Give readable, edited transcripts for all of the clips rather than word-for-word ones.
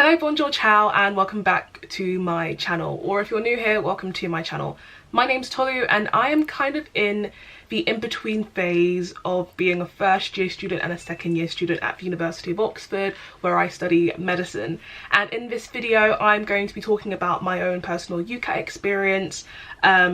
Hello, bonjour, ciao, and welcome back to my channel, or if you're new here, welcome to my channel. My name's Tolu and I am kind of in the in-between phase of being a first year student and a second year student at the University of Oxford, where I study medicine. And in this video I'm going to be talking about my own personal UCAT experience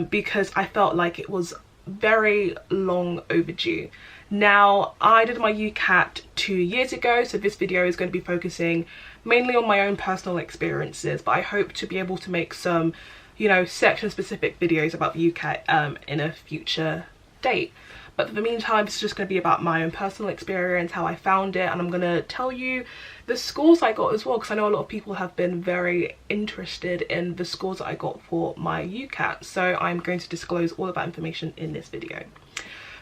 because I felt like it was very long overdue. Now, I did my UCAT 2 years ago, so this video is going to be focusing mainly on my own personal experiences, but I hope to be able to make some, you know, section specific videos about the UCAT in a future date. But for the meantime, it's just going to be about my own personal experience, how I found it, and I'm going to tell you the scores I got as well, because I know a lot of people have been very interested in the scores that I got for my UCAT, so I'm going to disclose all of that information in this video.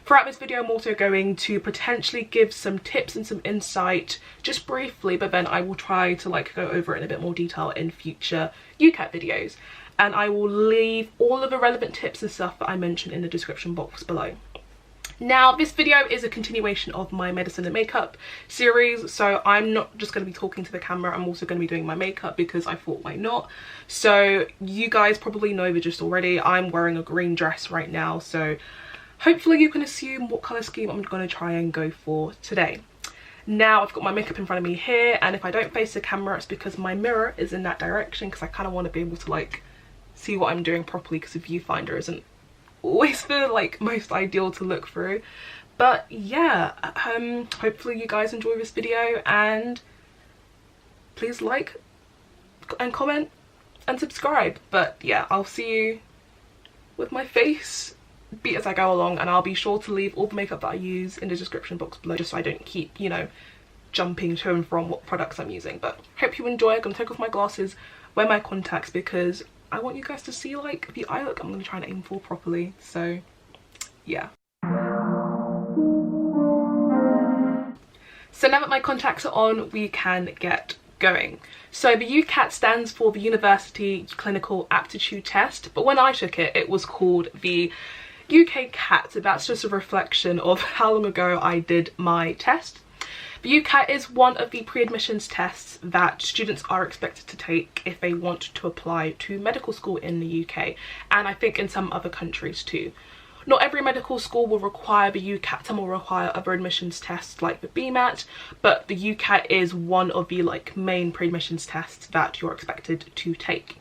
Throughout this video, I'm also going to potentially give some tips and some insight just briefly, but then I will try to go over it in a bit more detail in future UCAT videos. And I will leave all of the relevant tips and stuff that I mentioned in the description box below. Now, this video is a continuation of my medicine and makeup series, so I'm not just going to be talking to the camera, I'm also going to be doing my makeup because I thought, why not? So you guys probably know the gist already. I'm wearing a green dress right now, so hopefully you can assume what colour scheme I'm going to try and go for today. Now, I've got my makeup in front of me here, and if I don't face the camera, it's because my mirror is in that direction, because I kind of want to be able to see what I'm doing properly, because the viewfinder isn't always the most ideal to look through. But yeah, hopefully you guys enjoy this video, and please like and comment and subscribe. But yeah, I'll see you with my face beat as I go along, and I'll be sure to leave all the makeup that I use in the description box below, just so I don't keep, you know, jumping to and from what products I'm using. But hope you enjoy. I'm gonna take off my glasses, wear my contacts, because I want you guys to see the eye look I'm gonna try and aim for properly. So yeah. So now that my contacts are on, we can get going. So the UCAT stands for the University Clinical Aptitude Test, but when I took it, it was called the UCAT, so that's just a reflection of how long ago I did my test. The UCAT is one of the pre-admissions tests that students are expected to take if they want to apply to medical school in the UK, and I think in some other countries too. Not every medical school will require the UCAT, some will require other admissions tests like the BMAT, but the UCAT is one of the main pre-admissions tests that you're expected to take.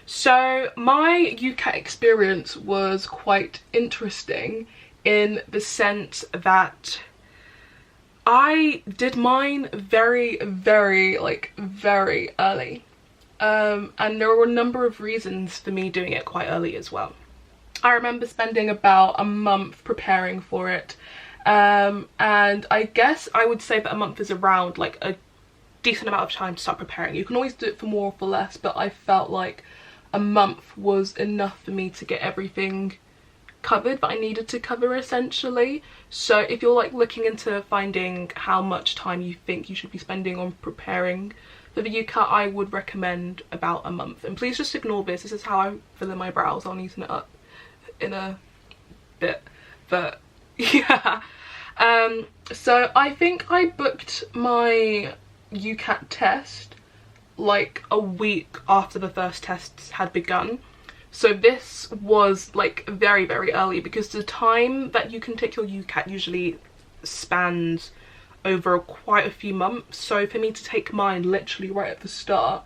So my UCAT experience was quite interesting in the sense that I did mine very early, and there were a number of reasons for me doing it quite early as well. I remember spending about a month preparing for it, and I guess I would say that a month is around a decent amount of time to start preparing. You can always do it for more or for less, but I felt like a month was enough for me to get everything covered that I needed to cover, essentially. So if you're looking into finding how much time you think you should be spending on preparing for the UCAT, I would recommend about a month. And please just ignore this. This is how I fill in my brows. I'll neaten it up in a bit, but yeah. So I think I booked my UCAT test a week after the first tests had begun. So this was very early, because the time that you can take your UCAT usually spans over quite a few months. So for me to take mine literally right at the start,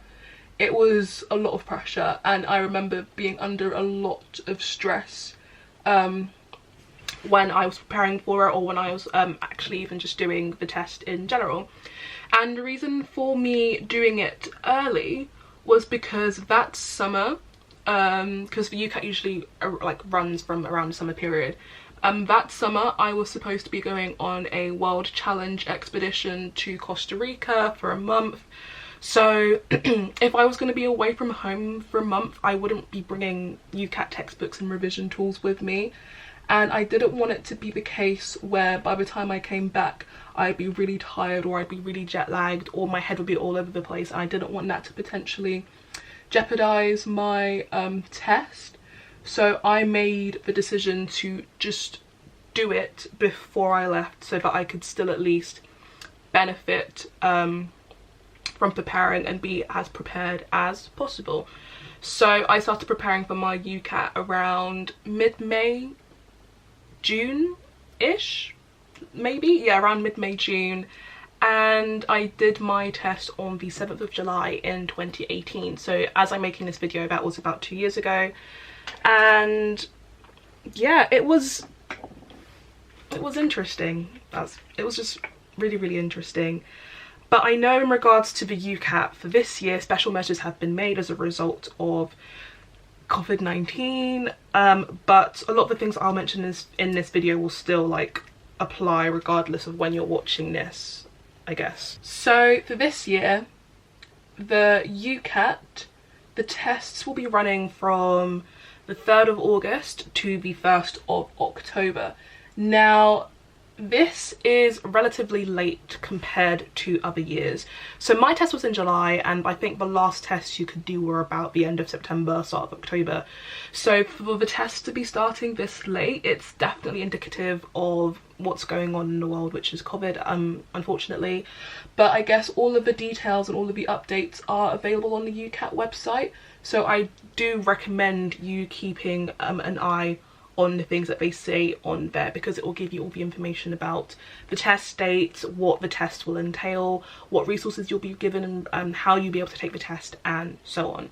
it was a lot of pressure, and I remember being under a lot of stress when I was preparing for it, or when I was actually even just doing the test in general. And the reason for me doing it early was because that summer, because the UCAT usually runs from around the summer period, that summer I was supposed to be going on a World Challenge expedition to Costa Rica for a month. So if I was going to be away from home for a month, I wouldn't be bringing UCAT textbooks and revision tools with me, and I didn't want it to be the case where by the time I came back I'd be really tired, or I'd be really jet lagged, or my head would be all over the place. I didn't want that to potentially jeopardize my test, so I made the decision to just do it before I left, so that I could still at least benefit from preparing and be as prepared as possible. So I started preparing for my UCAT around mid-May, June-ish, maybe? Yeah, around mid-May, June. And I did my test on the 7th of July in 2018. So as I'm making this video, that was about 2 years ago. And yeah, it was interesting. It was just really, really interesting. But I know in regards to the UCAT for this year, special measures have been made as a result of COVID-19. But a lot of the things I'll mention in this video will still like apply regardless of when you're watching this, I guess. So for this year, the UCAT, the tests will be running from the 3rd of August to the 1st of October. Now, this is relatively late compared to other years. So my test was in July, and I think the last tests you could do were about the end of September, start of October. So for the tests to be starting this late, it's definitely indicative of what's going on in the world, which is COVID, unfortunately. But I guess all of the details and all of the updates are available on the UCAT website. So I do recommend you keeping an eye on the things that they say on there, because it will give you all the information about the test dates, what the test will entail, what resources you'll be given, and how you'll be able to take the test, and so on.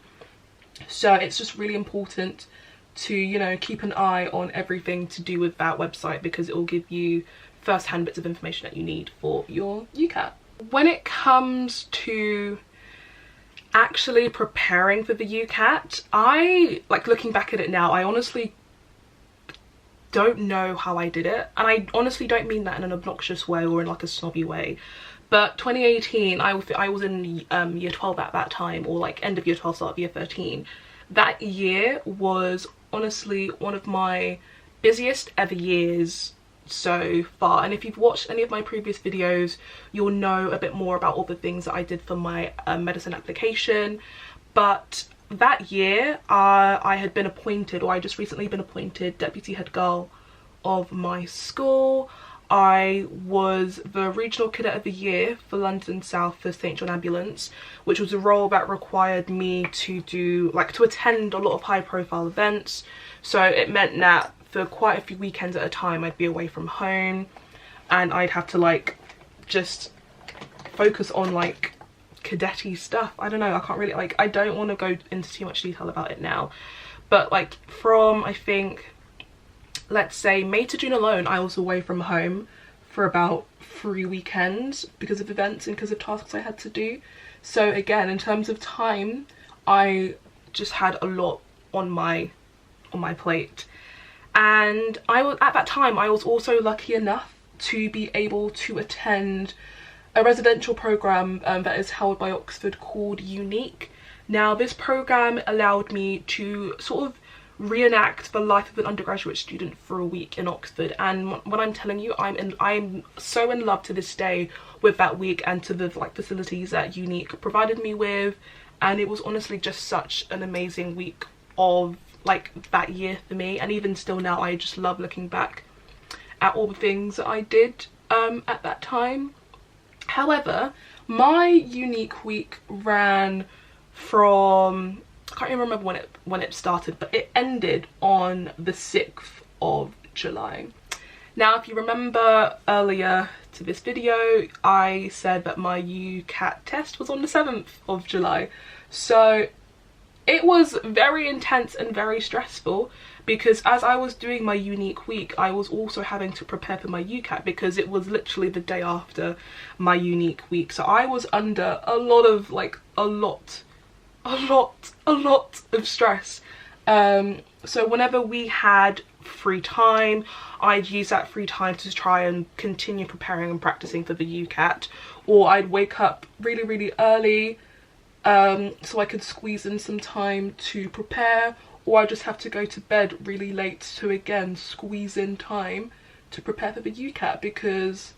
So it's just really important to, you know, keep an eye on everything to do with that website, because it will give you first-hand bits of information that you need for your UCAT. When it comes to actually preparing for the UCAT, like looking back at it now, I honestly don't know how I did it, and I honestly don't mean that in an obnoxious way or in like a snobby way. But 2018, I was in year 12 at that time, or like end of year 12, start of year 13. That year was honestly one of my busiest ever years so far, and if you've watched any of my previous videos, you'll know a bit more about all the things that I did for my medicine application. But that year, I had been appointed, or I just recently been appointed, deputy head girl of my school. I was the regional cadet of the year for London South for St John Ambulance, which was a role that required me to attend a lot of high profile events. So it meant that for quite a few weekends at a time, I'd be away from home, and I'd have to like just focus on like cadet-y stuff. I don't know, I can't really, like, I don't want to go into too much detail about it now, but like from, I think, let's say May to June alone, I was away from home for about 3 weekends because of events and because of tasks I had to do. So again, in terms of time, I just had a lot on my plate. And at that time, I was also lucky enough to be able to attend a residential program that is held by Oxford called Unique. Now, this program allowed me to sort of reenact the life of an undergraduate student for a week in Oxford, and when I'm telling you, I'm so in love to this day with that week and to the like facilities that Unique provided me with. And it was honestly just such an amazing week of like that year for me, and even still now, I just love looking back at all the things that I did at that time. However, my Unique week ran from, I can't even remember when it started, but it ended on the 6th of July. Now, if you remember earlier to this video, I said that my UCAT test was on the 7th of July. So it was very intense and very stressful, because as I was doing my Unique week, I was also having to prepare for my UCAT, because it was literally the day after my Unique week. So I was under a lot of of stress. So whenever we had free time, I'd use that free time to try and continue preparing and practicing for the UCAT, or I'd wake up really, really early so I could squeeze in some time to prepare, or I just have to go to bed really late to again squeeze in time to prepare for the UCAT, because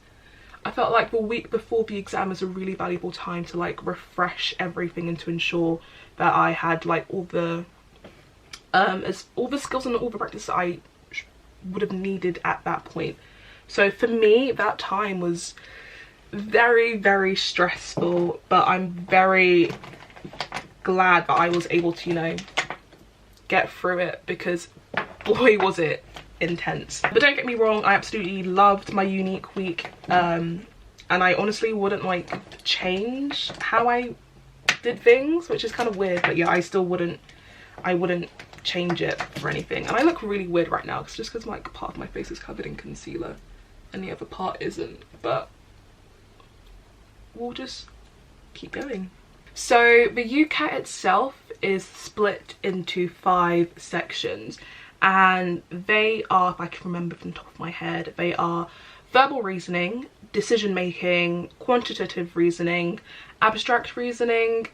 I felt like the week before the exam is a really valuable time to like refresh everything and to ensure that I had like all the skills and all the practice that I would have needed at that point. So for me, that time was very, very stressful, but I'm very glad that I was able to, you know, get through it, because boy was it intense. But don't get me wrong, I absolutely loved my unique week, and I honestly wouldn't like change how I did things, which is kind of weird, but yeah, I wouldn't change it for anything. And I look really weird right now, just because like part of my face is covered in concealer and the other part isn't, but we'll just keep going. So the UCAT itself is split into 5 sections, and they are, if I can remember from the top of my head, they are verbal reasoning, decision making, quantitative reasoning, abstract reasoning,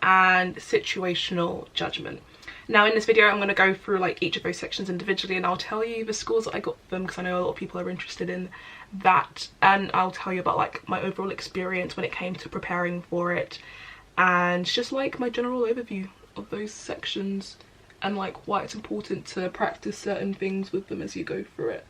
and situational judgment. Now in this video I'm going to go through like each of those sections individually, and I'll tell you the scores that I got for them, because I know a lot of people are interested in that, and I'll tell you about like my overall experience when it came to preparing for it, and just like my general overview of those sections, and like why it's important to practice certain things with them as you go through it.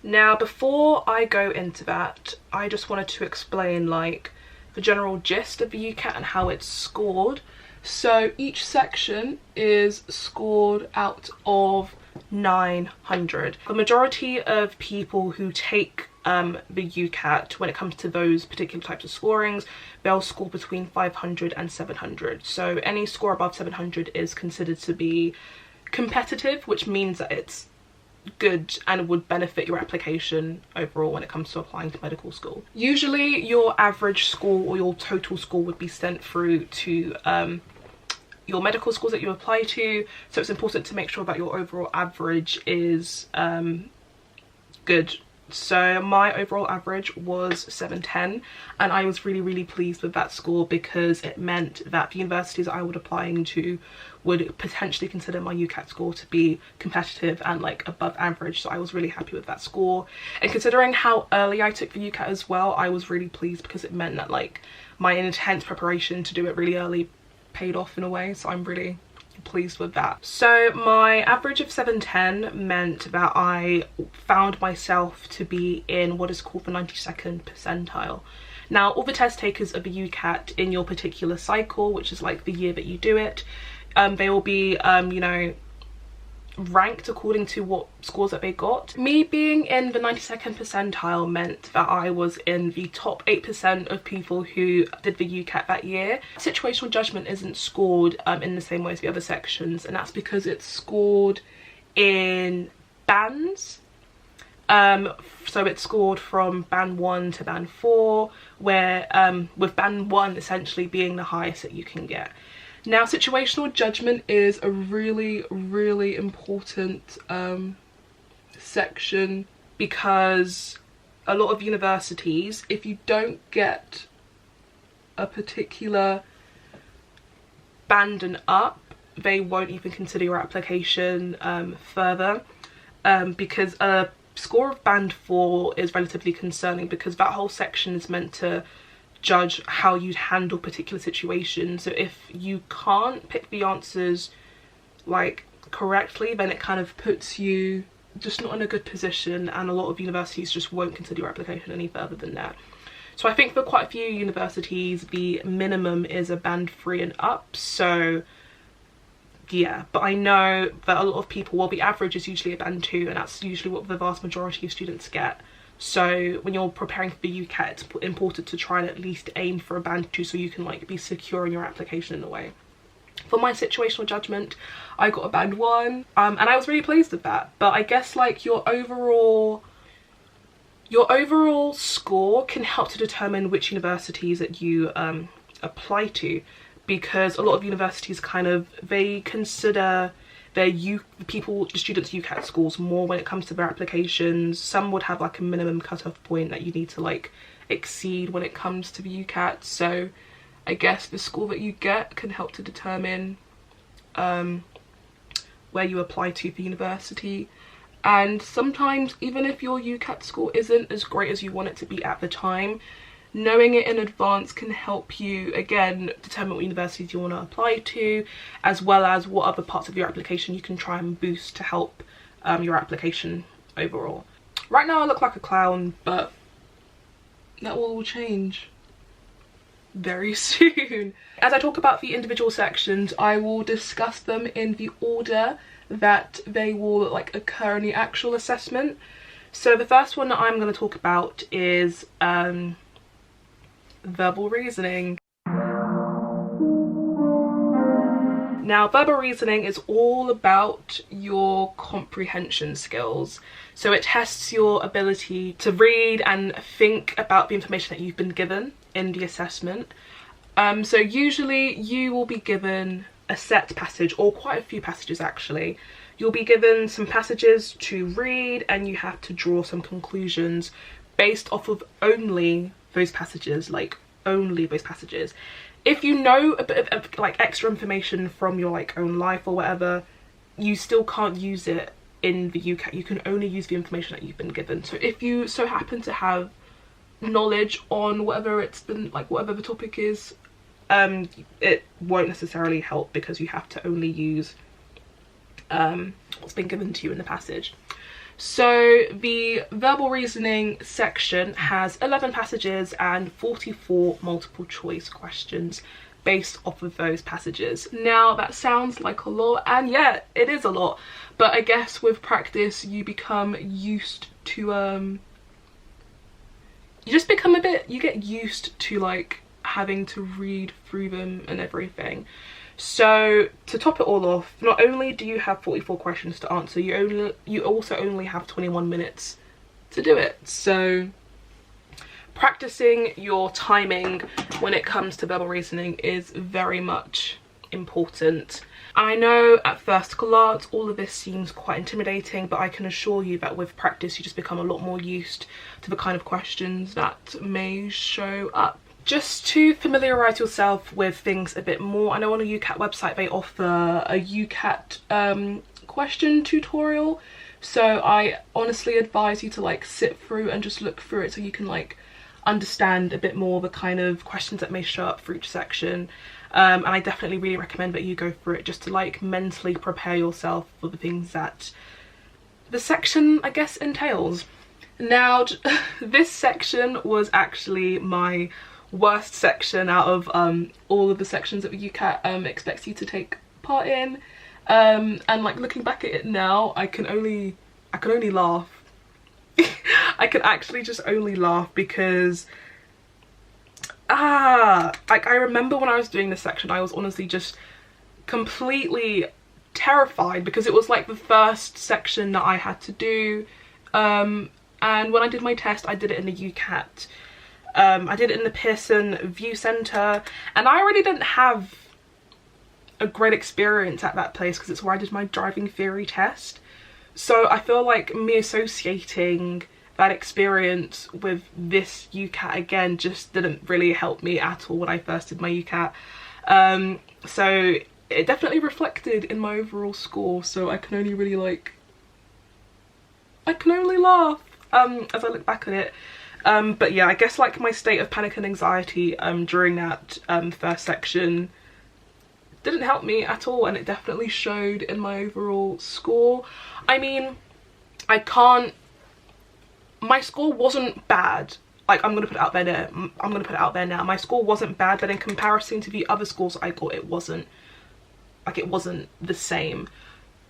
Now before I go into that, I just wanted to explain like the general gist of the UCAT and how it's scored. So each section is scored out of 900. The majority of people who take the UCAT, when it comes to those particular types of scorings, they'll score between 500 and 700. So any score above 700 is considered to be competitive, which means that it's good and would benefit your application overall when it comes to applying to medical school. Usually your average score or your total score would be sent through to your medical schools that you apply to, so it's important to make sure that your overall average is good. So my overall average was 710, and I was really pleased with that score, because it meant that the universities I would applying to would potentially consider my UCAT score to be competitive and like above average. So I was really happy with that score, and considering how early I took the UCAT as well, I was really pleased, because it meant that like my intense preparation to do it really early paid off in a way, so I'm really pleased with that. So my average of 710 meant that I found myself to be in what is called the 92nd percentile. Now all the test takers of the UCAT in your particular cycle, which is like the year that you do it, they will be you know, ranked according to what scores that they got. Me being in the 92nd percentile meant that I was in the top 8% of people who did the UCAT that year. Situational judgment isn't scored in the same way as the other sections, and that's because it's scored in bands. So it's scored from band 1 to band 4, where with band 1 essentially being the highest that you can get. Now situational judgment is a really important section, because a lot of universities, if you don't get a particular band and up, they won't even consider your application further, because a score of band 4 is relatively concerning, because that whole section is meant to judge how you'd handle particular situations. So if you can't pick the answers like correctly, then it kind of puts you just not in a good position, and a lot of universities just won't consider your application any further than that. So I think for quite a few universities the minimum is a band 3 and up, so yeah. But I know that a lot of people, well, the average is usually a band 2, and that's usually what the vast majority of students get. So when you're preparing for the UCAT, it's important to try and at least aim for a band 2, so you can like be secure in your application in a way. For my situational judgment, I got a band 1, and I was really pleased with that. But I guess like your overall score can help to determine which universities that you apply to, because a lot of universities kind of, they consider their students' UCAT scores more when it comes to their applications. Some would have like a minimum cutoff point that you need to like exceed when it comes to the UCAT. So I guess the score that you get can help to determine where you apply to for university. And sometimes even if your UCAT score isn't as great as you want it to be at the time, knowing it in advance can help you again determine what universities you want to apply to, as well as what other parts of your application you can try and boost to help your application overall. Right now I look like a clown, but that will all change very soon. As I talk about the individual sections, I will discuss them in the order that they will like occur in the actual assessment. So the first one that I'm going to talk about is verbal reasoning. Now, verbal reasoning is all about your comprehension skills. So it tests your ability to read and think about the information that you've been given in the assessment. So usually you will be given a set passage, or quite a few passages actually. You'll be given some passages to read and you have to draw some conclusions based off of only those passages, like only those passages. If you know a bit of like extra information from your like own life or whatever, you still can't use it in the UCAT. You can only use the information that you've been given. So if you so happen to have knowledge on whatever it's been like, whatever the topic is, it won't necessarily help because you have to only use what's been given to you in the passage. So the verbal reasoning section has 11 passages and 44 multiple choice questions based off of those passages. Now that sounds like a lot, and yeah, it is a lot, but I guess with practice you become used to you get used to like having to read through them and everything. So to top it all off, not only do you have 44 questions to answer, you also only have 21 minutes to do it. So practicing your timing when it comes to verbal reasoning is very much important. I know at first glance all of this seems quite intimidating, but I can assure you that with practice you just become a lot more used to the kind of questions that may show up. Just to familiarise yourself with things a bit more, I know on a UCAT website they offer a UCAT question tutorial, so I honestly advise you to like sit through and just look through it so you can like understand a bit more the kind of questions that may show up for each section. And I definitely really recommend that you go through it just to like mentally prepare yourself for the things that the section I guess entails. Now this section was actually my worst section out of all of the sections that the UCAT expects you to take part in, and like looking back at it now, I can only laugh. I can actually just only laugh because like I remember when I was doing this section I was honestly just completely terrified because it was like the first section that I had to do, and when I did my test I did it in the UCAT. I did it in the Pearson View Centre, and I already didn't have a great experience at that place because it's where I did my driving theory test. So I feel like me associating that experience with this UCAT again just didn't really help me at all when I first did my UCAT. So it definitely reflected in my overall score, so I can only really like, I can only laugh as I look back at it. But yeah, I guess like my state of panic and anxiety during that first section didn't help me at all, and it definitely showed in my overall score. I mean, my score wasn't bad. Like I'm gonna put it out there now. My score wasn't bad, but in comparison to the other scores I got, it wasn't the same.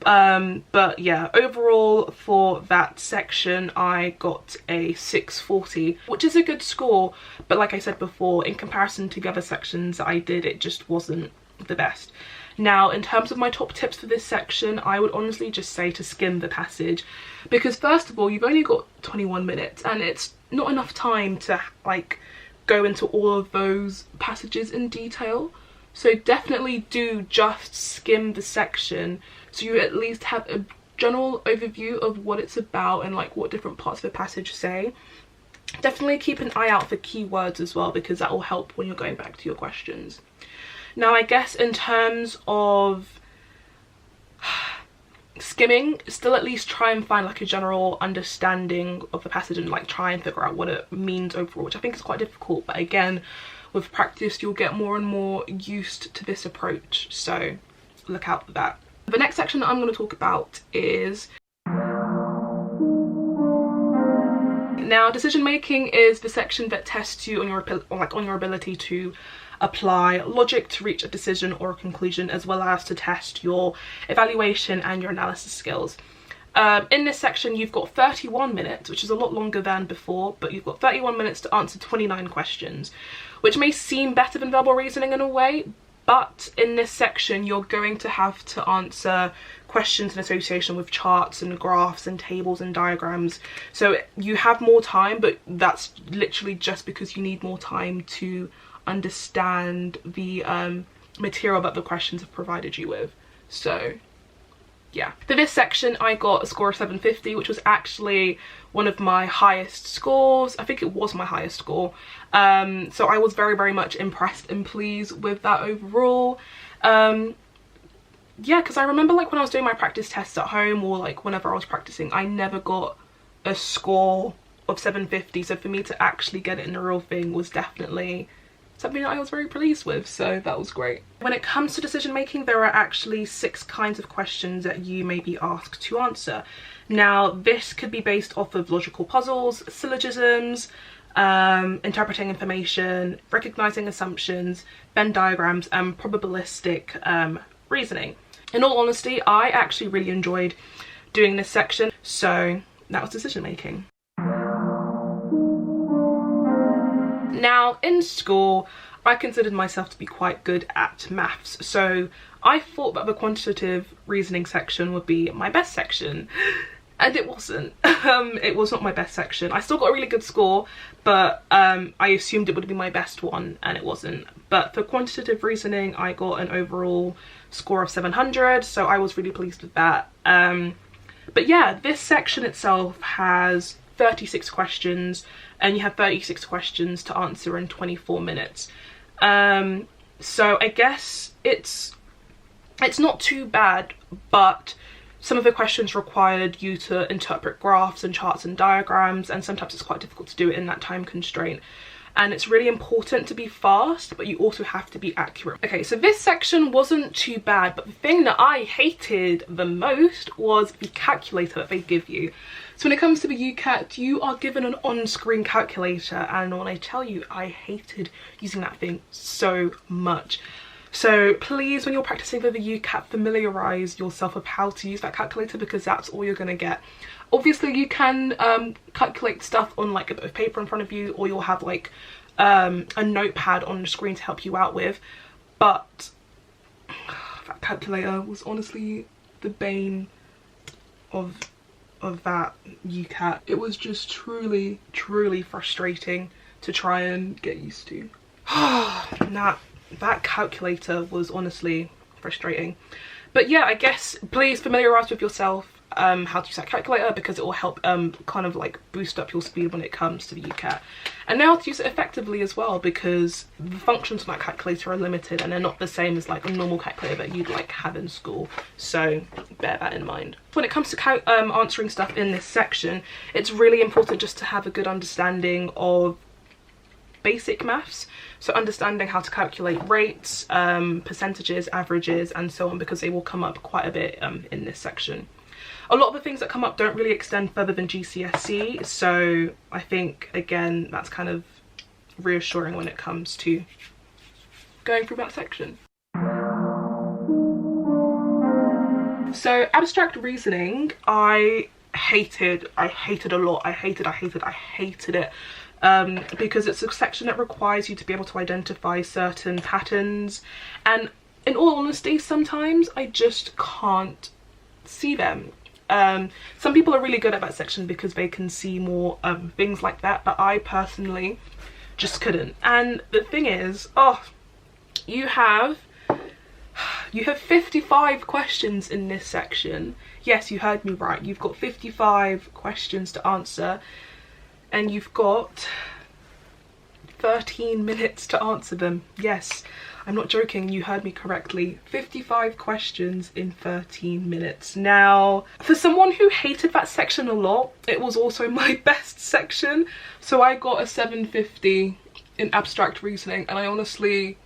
But yeah, overall for that section I got a 640, which is a good score, but like I said before, in comparison to the other sections that I did, it just wasn't the best. Now in terms of my top tips for this section, I would honestly just say to skim the passage, because first of all you've only got 21 minutes and it's not enough time to like go into all of those passages in detail. So definitely do just skim the section so you at least have a general overview of what it's about and like what different parts of the passage say. Definitely keep an eye out for keywords as well, because that will help when you're going back to your questions. Now I guess in terms of skimming, still at least try and find like a general understanding of the passage and like try and figure out what it means overall, which I think is quite difficult, but again with practice you'll get more and more used to this approach, so look out for that. The next section that I'm going to talk about is Now, decision making is the section that tests you on your ability to apply logic to reach a decision or a conclusion, as well as to test your evaluation and your analysis skills. In this section, you've got 31 minutes, which is a lot longer than before, but you've got 31 minutes to answer 29 questions, which may seem better than verbal reasoning in a way, but in this section, you're going to have to answer questions in association with charts and graphs and tables and diagrams. So you have more time, but that's literally just because you need more time to understand the material that the questions have provided you with. So yeah, for this section I got a score of 750, which was actually one of my highest scores. I think it was my highest score. So I was very much impressed and pleased with that overall. Yeah, because I remember like when I was doing my practice tests at home, or like whenever I was practicing, I never got a score of 750. So for me to actually get it in a real thing was definitely something that I was very pleased with, so that was great. When it comes to decision making, there are actually 6 kinds of questions that you may be asked to answer. Now, this could be based off of logical puzzles, syllogisms, interpreting information, recognizing assumptions, Venn diagrams, and probabilistic reasoning. In all honesty, I actually really enjoyed doing this section, so that was decision making. Now, in school, I considered myself to be quite good at maths, so I thought that the quantitative reasoning section would be my best section, and it wasn't. It was not my best section. I still got a really good score, but I assumed it would be my best one, and it wasn't. But for quantitative reasoning, I got an overall score of 700, so I was really pleased with that. But yeah, this section itself has 36 questions, and you have 36 questions to answer in 24 minutes. So I guess it's not too bad, but some of the questions required you to interpret graphs and charts and diagrams, and sometimes it's quite difficult to do it in that time constraint. And it's really important to be fast, but you also have to be accurate. Okay, so this section wasn't too bad, but the thing that I hated the most was the calculator that they give you. So when it comes to the UCAT, you are given an on-screen calculator, and when I tell you, I hated using that thing so much. So please, when you're practicing for the UCAT, familiarise yourself with how to use that calculator, because that's all you're going to get. Obviously, you can calculate stuff on like a bit of paper in front of you, or you'll have like a notepad on the screen to help you out with. But that calculator was honestly the bane of that UCAT. It was just truly frustrating to try and get used to. That calculator was honestly frustrating. But yeah, I guess please familiarise with yourself how to use that calculator, because it will help kind of like boost up your speed when it comes to the UCAT. And now to use it effectively as well, because the functions on that calculator are limited and they're not the same as like a normal calculator that you'd like have in school, so bear that in mind. When it comes to answering stuff in this section, it's really important just to have a good understanding of basic maths, so understanding how to calculate rates, percentages, averages, and so on, because they will come up quite a bit in this section. A lot of the things that come up don't really extend further than GCSE, so I think again that's kind of reassuring when it comes to going through that section. So abstract reasoning, I hated a lot. I hated it. Because it's a section that requires you to be able to identify certain patterns, and in all honesty, sometimes I just can't see them. Some people are really good at that section because they can see more things like that, but I personally just couldn't. And the thing is, you have 55 questions in this section. Yes, you heard me right, you've got 55 questions to answer, and you've got 13 minutes to answer them. Yes, I'm not joking, you heard me correctly. 55 questions in 13 minutes. Now, for someone who hated that section a lot, it was also my best section. So I got a 750 in abstract reasoning, and I honestly,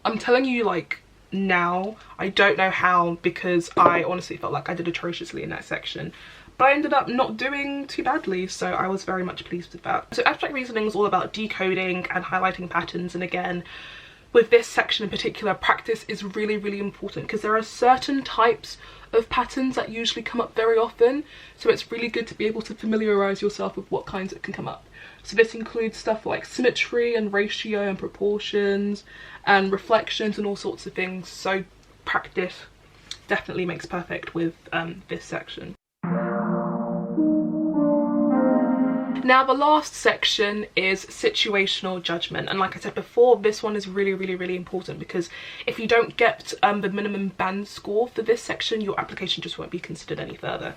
I'm telling you, like, now. I don't know how, because I honestly felt like I did atrociously in that section. But I ended up not doing too badly, so I was very much pleased with that. So abstract reasoning is all about decoding and highlighting patterns, and again, with this section in particular, practice is really, really important because there are certain types of patterns that usually come up very often, so it's really good to be able to familiarize yourself with what kinds that can come up. So this includes stuff like symmetry and ratio and proportions and reflections and all sorts of things, so practice definitely makes perfect with this section. Now the last section is situational judgment, and like I said before, this one is really, really, really important because if you don't get the minimum band score for this section, your application just won't be considered any further.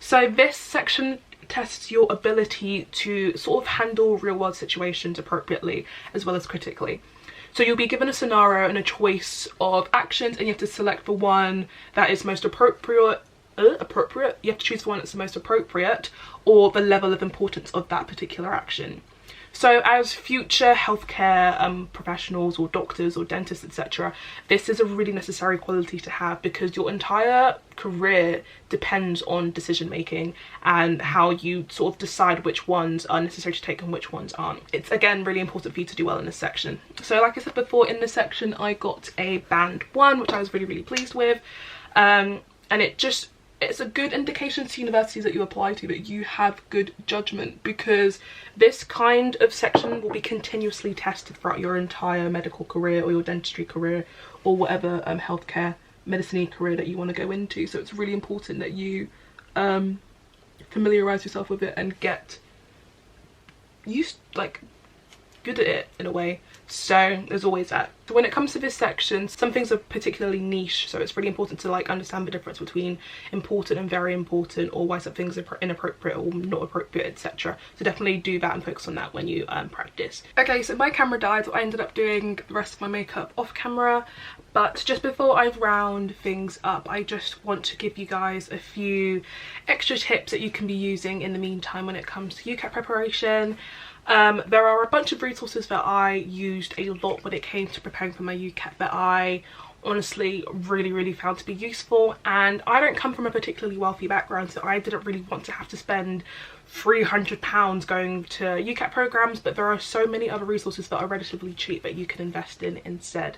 So this section tests your ability to sort of handle real world situations appropriately as well as critically. So you'll be given a scenario and a choice of actions, and you have to select the one that is most appropriate. You have to choose the one that's the most appropriate, or the level of importance of that particular action. So as future healthcare professionals or doctors or dentists, etc., this is a really necessary quality to have because your entire career depends on decision making and how you sort of decide which ones are necessary to take and which ones aren't. It's again really important for you to do well in this section. So like I said before, in this section I got a band 1, which I was really, really pleased with, and it's a good indication to universities that you apply to that you have good judgment, because this kind of section will be continuously tested throughout your entire medical career or your dentistry career or whatever healthcare medicine career that you want to go into. So it's really important that you familiarize yourself with it and get used, like, good at it in a way. So there's always that. So when it comes to this section, some things are particularly niche, so it's really important to like understand the difference between important and very important, or why some things are inappropriate or not appropriate, etc. So definitely do that and focus on that when you practice. Okay, so my camera died, so I ended up doing the rest of my makeup off camera. But just before I round things up, I just want to give you guys a few extra tips that you can be using in the meantime when it comes to UCAT preparation. There are a bunch of resources that I used a lot when it came to preparing for my UCAT that I honestly really found to be useful, and I don't come from a particularly wealthy background, so I didn't really want to have to spend £300 going to UCAT programs, but there are so many other resources that are relatively cheap that you can invest in instead.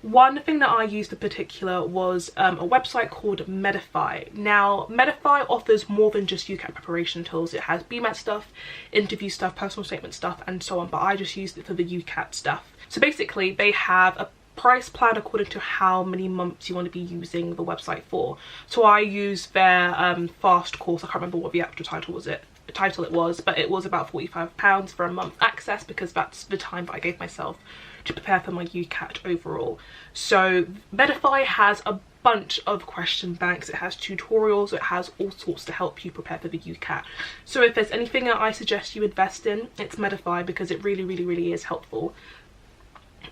One thing that I used in particular was a website called Medify. Now, Medify offers more than just UCAT preparation tools. It has BMAT stuff, interview stuff, personal statement stuff, and so on, but I just used it for the UCAT stuff. So basically, they have a price plan according to how many months you want to be using the website for. So I used their fast course. I can't remember what the actual title was, but it was about £45 for a month access, because that's the time that I gave myself to prepare for my UCAT overall. So Medify has a bunch of question banks, it has tutorials, it has all sorts to help you prepare for the UCAT. So if there's anything that I suggest you invest in, it's Medify, because it really is helpful.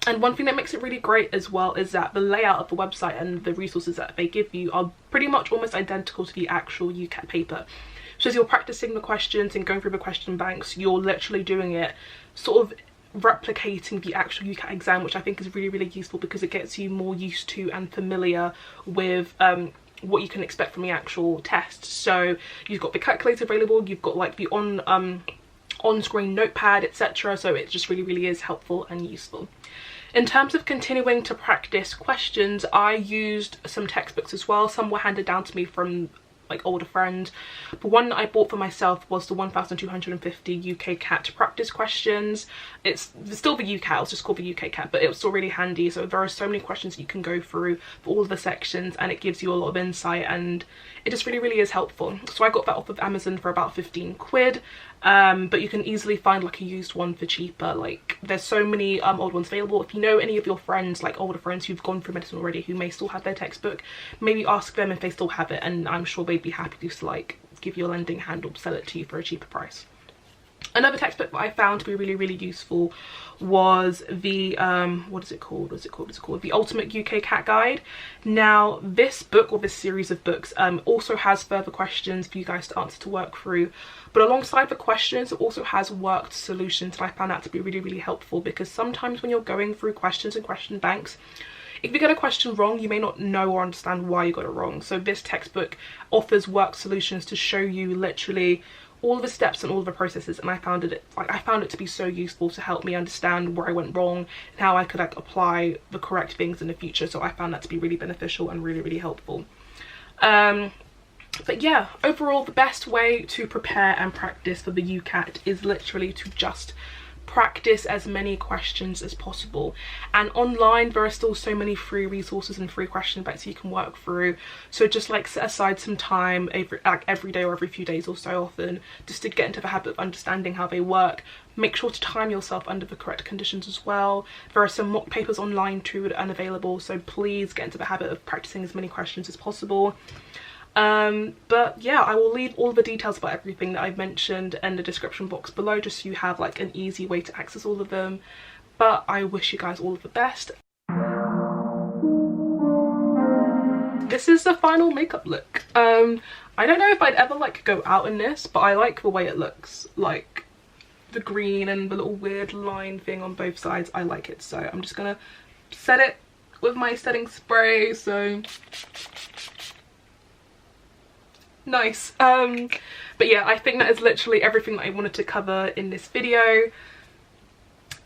And one thing that makes it really great as well is that the layout of the website and the resources that they give you are pretty much almost identical to the actual UCAT paper. So as you're practicing the questions and going through the question banks, you're literally doing it sort of replicating the actual UCAT exam, which I think is really useful because it gets you more used to and familiar with what you can expect from the actual test. So you've got the calculator available, you've got like the on-screen notepad, etc. So it just really is helpful and useful. In terms of continuing to practice questions, I used some textbooks as well. Some were handed down to me from like older friends, but one that I bought for myself was the 1250 UCAT practice questions. It's still the UCAT, it's just called the UCAT, but it was still really handy. So there are so many questions you can go through for all of the sections, and it gives you a lot of insight, and it just really is helpful. So I got that off of Amazon for about 15 quid, but you can easily find like a used one for cheaper. Like there's so many old ones available. If you know any of your friends, like older friends who've gone through medicine already, who may still have their textbook, maybe ask them if they still have it, and I'm sure they'd be happy to like give you a lending hand or sell it to you for a cheaper price. Another textbook that I found to be really useful was the what is it called? The Ultimate UCAT Guide. Now this book, or this series of books, also has further questions for you guys to answer, to work through, but alongside the questions it also has worked solutions, and I found that to be really helpful, because sometimes when you're going through questions and question banks, if you get a question wrong, you may not know or understand why you got it wrong. So this textbook offers work solutions to show you literally all of the steps and all of the processes, and I found it to be so useful to help me understand where I went wrong and how I could like apply the correct things in the future. So I found that to be really beneficial and really helpful. But yeah, overall the best way to prepare and practice for the UCAT is literally to just practice as many questions as possible. And online there are still so many free resources and free question banks you can work through, so just like set aside some time every day or every few days or so often just to get into the habit of understanding how they work. Make sure to time yourself under the correct conditions as well. There are some mock papers online too that are unavailable, so please get into the habit of practicing as many questions as possible. But yeah, I will leave all the details about everything that I've mentioned in the description box below, just so you have like an easy way to access all of them. But I wish you guys all of the best. This is the final makeup look. I don't know if I'd ever like go out in this, but I like the way it looks, like the green and the little weird line thing on both sides. I like it, so I'm just gonna set it with my setting spray. So nice. But yeah, I think that is literally everything that I wanted to cover in this video.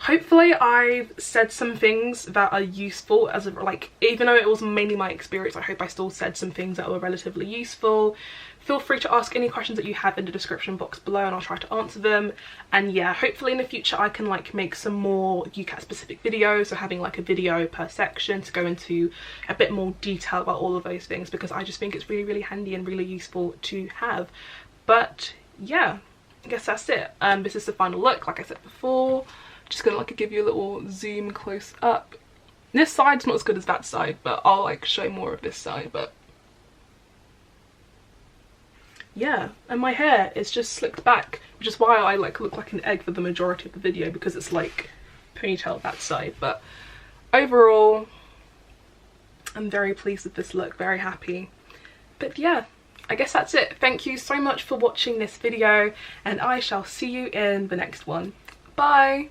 Hopefully I've said some things that are useful, as of like, even though it was mainly my experience, I hope I still said some things that were relatively useful. Feel free to ask any questions that you have in the description box below and I'll try to answer them. And yeah, hopefully in the future I can like make some more UCAT specific videos, so having like a video per section to go into a bit more detail about all of those things, because I just think it's really handy and really useful to have. But yeah, I guess that's it. This is the final look, like I said before. Just gonna like give you a little zoom close up. This side's not as good as that side, but I'll like show more of this side. But yeah, and my hair is just slicked back, which is why I like look like an egg for the majority of the video, because it's like ponytailed that side. But overall I'm very pleased with this look, very happy. But yeah, I guess that's it. Thank you so much for watching this video, and I shall see you in the next one. Bye.